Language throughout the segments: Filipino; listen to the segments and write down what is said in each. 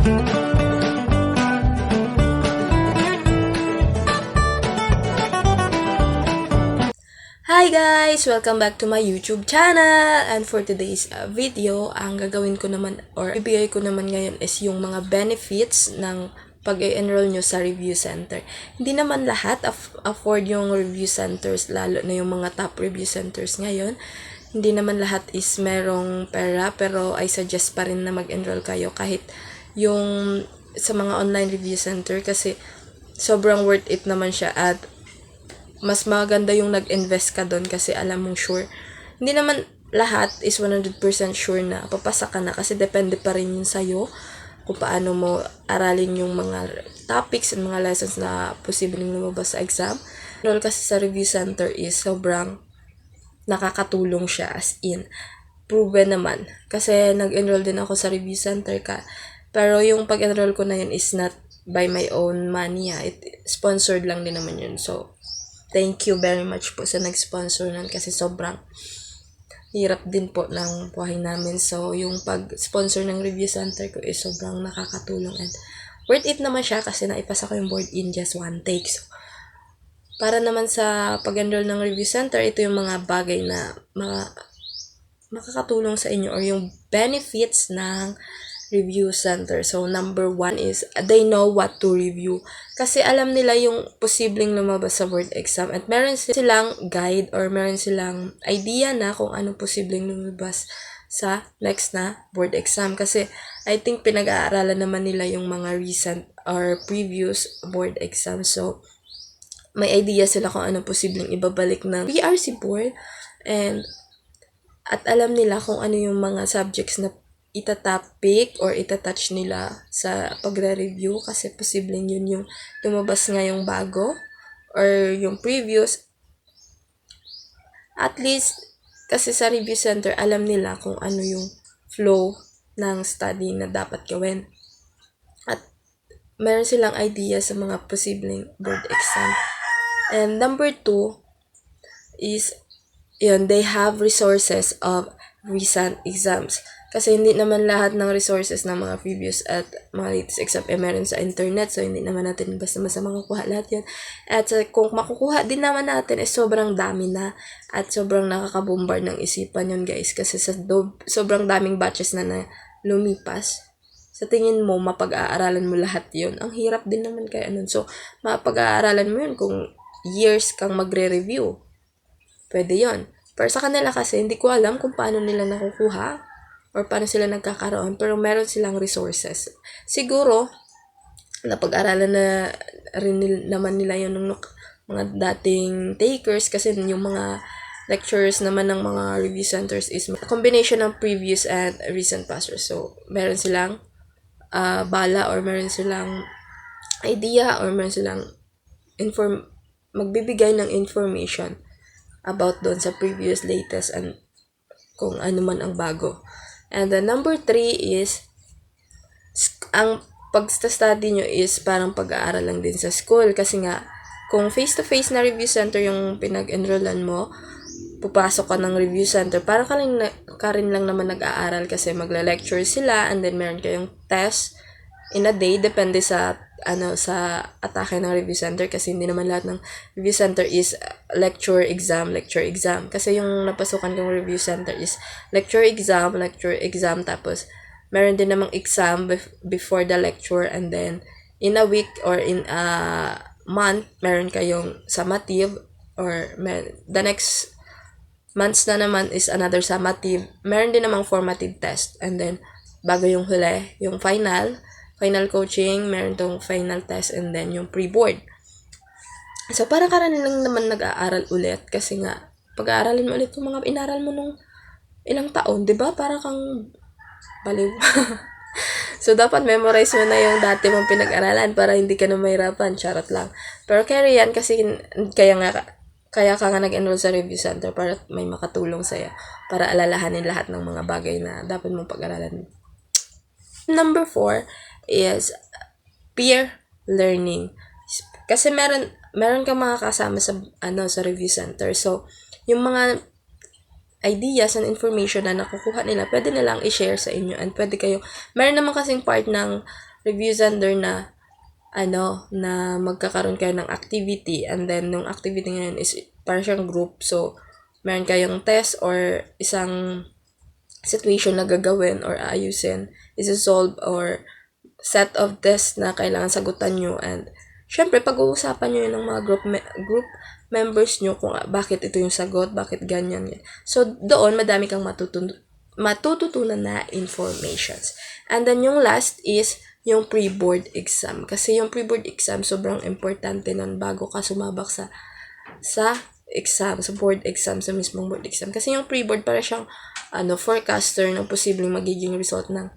Hi guys! Welcome back to my YouTube channel! And for today's video, ang gagawin ko naman or ibigay ko naman ngayon is yung mga benefits ng pag-enroll nyo sa review center. Hindi naman lahat afford yung review centers, lalo na yung mga top review centers ngayon. Hindi naman lahat is merong pera, pero I suggest pa rin na mag-enroll kayo kahit yung sa mga online review center kasi sobrang worth it naman siya at mas maganda yung nag-invest ka doon kasi alam mong sure. Hindi naman lahat is 100% sure na papasa ka na kasi depende pa rin yun sa'yo kung paano mo aralin yung mga topics and mga lessons na posibleng lumabas sa exam. Enroll kasi sa review center is sobrang nakakatulong siya, as in. Proven naman. Kasi nag-enroll din ako sa review center pero yung pag-enroll ko na yun is not by my own money. Sponsored lang din naman yun. So, thank you very much po sa nag-sponsor nun kasi sobrang hirap din po ng buhay namin. So, yung pag-sponsor ng review center ko is sobrang nakakatulong and worth it naman siya kasi naipasa ko yung board in just one take. So, para naman sa pag-enroll ng review center, ito yung mga bagay na makakatulong sa inyo or yung benefits ng review center. So, number 1 is they know what to review. Kasi alam nila yung posibleng lumabas sa board exam at meron silang guide or meron silang idea na kung ano posibleng lumabas sa next na board exam. Kasi I think pinag-aaralan naman nila yung mga recent or previous board exam. So, may idea sila kung ano posibleng ibabalik ng PRC board at alam nila kung ano yung mga subjects na itatopic or itatouch nila sa pagre-review kasi posibleng yun yung lumabas ngayong bago or yung previous. At least, kasi sa review center, alam nila kung ano yung flow ng study na dapat gawin. At meron silang idea sa mga posibleng board exam. And number 2 is, they have resources of recent exams. Kasi hindi naman lahat ng resources ng mga previous at mga latest exam meron sa internet. So, hindi naman natin basta-basta makukuha lahat yun. At kung makukuha din naman natin, sobrang dami na. At sobrang nakakabombar ng isipan yun, guys. Kasi sobrang daming batches na lumipas. Sa tingin mo, mapag-aaralan mo lahat yun. Ang hirap din naman kaya nun. So, mapag-aaralan mo yun kung years kang magre-review. Pwede yun. Pero sa kanila kasi, hindi ko alam kung paano nila nakukuha or paano sila nagkakaroon, pero meron silang resources. Siguro, napag-aralan na rin naman nila yun ng mga dating takers kasi yung mga lecturers naman ng mga review centers is a combination ng previous and recent passers. So, meron silang bala or meron silang idea or meron silang magbibigay ng information about doon sa previous, latest, and kung ano man ang bago. And the number 3 is, ang pag-study nyo is parang pag-aaral lang din sa school. Kasi nga, kung face-to-face na review center yung pinag-enrollan mo, pupasok ka ng review center, para ka rin lang naman nag-aaral kasi magla-lecture sila and then meron kayong test in a day, depende sa atake ng review center kasi hindi naman lahat ng review center is lecture exam. Kasi yung napasukan kong review center is lecture exam, tapos meron din namang exam before the lecture and then in a week or in a month, meron kayong summative or the next months na naman is another summative. Meron din namang formative test and then bago yung huli, yung final coaching, meron tong final test and then yung pre-board. So, parang ka rin lang naman nag-aaral ulit kasi nga, pag-aaralin mo ulit yung mga inaral mo nung ilang taon, di ba? Para kang baliw. So, dapat memorize mo na yung dati mong pinag-aralan para hindi ka na mahirapan. Charot lang. Pero carry yan kasi kaya ka nga nag-enroll sa review center para may makatulong sa'yo para alalahanin lahat ng mga bagay na dapat mong pag-aralan. Number 4 is peer learning. Kasi meron kang mga kasama sa review center. So, yung mga ideas and information na nakukuha nila, pwede nilang i-share sa inyo and pwede kayo, meron naman kasing part ng review sender na na magkakaroon kayo ng activity, and then yung activity ngayon is parang siyang group. So, meron kayong test or isang situation na gagawin or ayusin, isi-solve or set of tests na kailangan sagutan nyo, and syempre pag-uusapan nyo yun ng mga group members nyo kung bakit ito yung sagot, bakit ganyan yan. So, doon madami kang matututunan na informations. And then yung last is yung pre-board exam. Kasi yung pre-board exam, sobrang importante nun bago ka sumabak sa exam, sa board exam, sa mismong board exam. Kasi yung pre-board, para siyang forecaster ng posibleng magiging result ng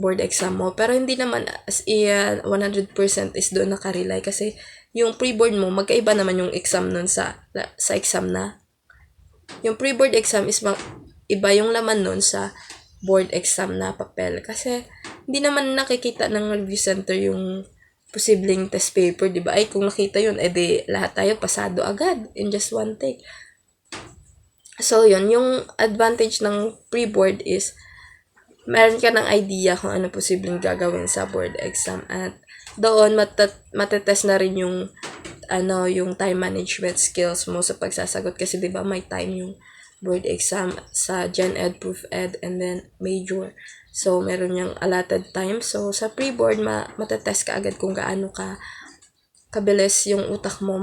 board exam mo. Pero hindi naman as in 100% is doon nakarely. Kasi yung pre-board mo, magkaiba naman yung exam nun sa exam na. Yung pre-board exam is iba yung laman nun sa board exam na papel. Kasi, hindi naman nakikita ng review center yung posibleng test paper, di ba? Ay, kung nakita yun, edi lahat tayo pasado agad in just one take. So, yun. Yung advantage ng pre-board is, meron ka ng idea kung ano posibleng gagawin sa board exam. At doon, matetest na rin yung yung time management skills mo sa pagsasagot. Kasi, di ba, may time yung board exam sa Gen Ed, Prof Ed, and then Major. So, meron yung allotted time. So, sa pre-board, matetest ka agad kung gaano ka kabilis yung utak mo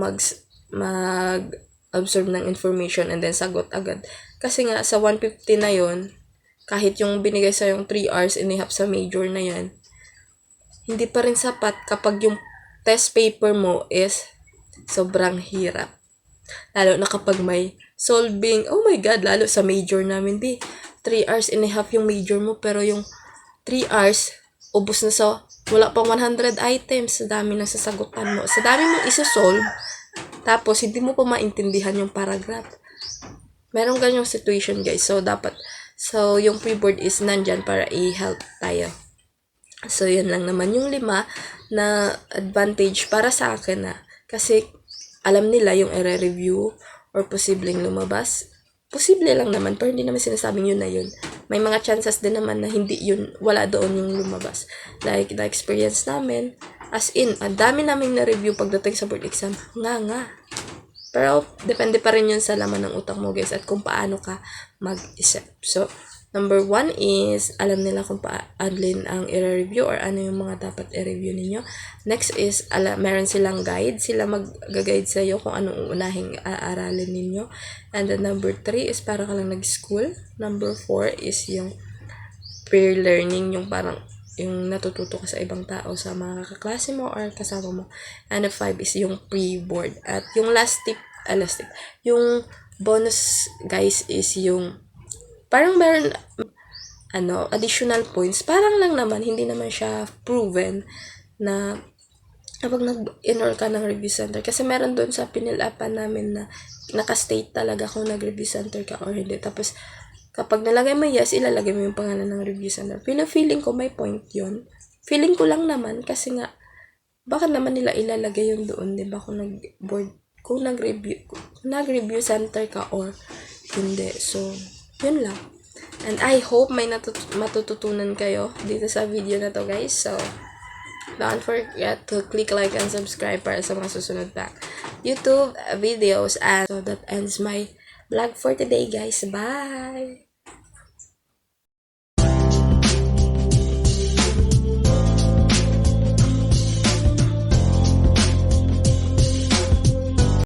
mag-absorb ng information and then sagot agad. Kasi nga, sa 150 na yon, kahit yung binigay sa yung 3 hours inihap sa Major na yan, hindi pa rin sapat kapag yung test paper mo is sobrang hirap. Lalo na kapag may solving, oh my God, lalo sa Major namin, 3 hours and a half yung Major mo, pero yung 3 hours, ubos na sa, wala pang 100 items, sa dami na sasagutan mo, sa dami mong isa-solve, tapos hindi mo pa maintindihan yung paragraph. Merong ganyang situation, guys. So, yung pre-board is nandyan para i-help tayo. So, yun lang naman yung 5 na advantage para sa akin na, kasi alam nila yung i-review or posibleng lumabas. Posible lang naman, pero hindi naman sinasabing yun na yun. May mga chances din naman na hindi yun, wala doon yung lumabas. Like, the experience namin, as in, ang dami namin na-review pagdating sa board exam. Nga. Pero, depende pa rin yun sa laman ng utak mo, guys, at kung paano ka mag-isip. So, number 1 is, alam nila kung alin ang i-review or ano yung mga dapat i-review ninyo. Next is, meron silang guide. Sila mag-guide sa iyo kung anong uunahing aaralin ninyo. And then number 3 is, para ka lang nag-school. Number 4 is yung peer learning, yung parang yung natututo ka sa ibang tao, sa mga kaklase mo or kasama mo. And the 5 is yung pre-board. At yung last tip, yung bonus, guys, is yung parang meron additional points. Parang lang naman, hindi naman siya proven na kapag nag-enroll ka ng review center. Kasi meron doon sa pinilapan namin na naka-state talaga kung nag-review center ka or hindi. Tapos, kapag nalagay mo yes, ilalagay mo yung pangalan ng review center. Feeling ko may point yun. Feeling ko lang naman kasi nga, bakit naman nila ilalagay yun doon, diba? Kung nag-review center ka or hindi. So, yun lang. And I hope may matututunan kayo dito sa video na to, guys. So, don't forget to click like and subscribe para sa mga susunod pa YouTube videos. And so that ends my vlog for today, guys. Bye!